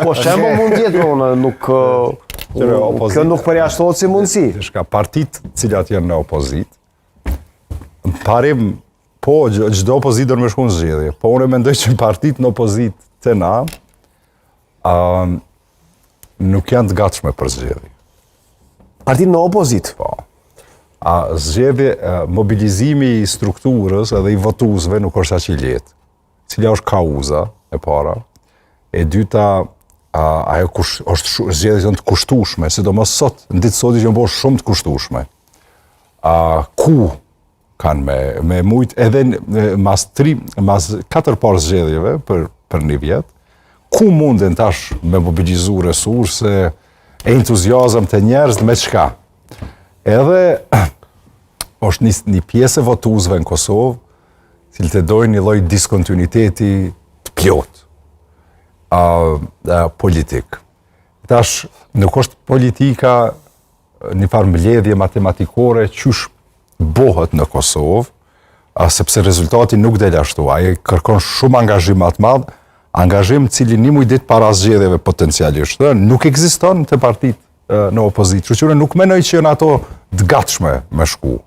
Po shembo mund jetë, nuk... Kjo nuk përjashtohet si mundësi. Shka partit cilat janë në opozit, në parim, po, gjdo opozit dërë me shku në zgjedhje, po unë mendoj që partit në opozit të na, nuk janë të gatshme për zgjedhje. Partit në opozit? Po. Zgjedhje, mobilizimi i strukturës edhe i votuesve nuk është aq i lehtë. Cila është kauza e para, e dyta, ajo është zgjedhje të kushtueshme, sidomos sot, në ditë sot që janë bërë shumë të kushtueshme. Ku kanë me mujt, edhe mas 4 parë zgjedhjeve për një vjet, ku munden tash me mobilizu resurse, entuziazëm të njerëz me çka? Edhe është një pjesë e votuesve në Kosovë, cilët e dojnë një lloj diskontinuiteti të plot politik. Tash nuk është politika një farë mbledhje matematikore qysh bëhet në Kosovë, sepse rezultati nuk del ashtu. Ai kërkon shumë angazhim më të madh, angazhim cili një muj ditë para zgjedhjeve potencialisht nuk ekziston të partitë në opozit. Që nuk menoj që janë ato të gatshme me shku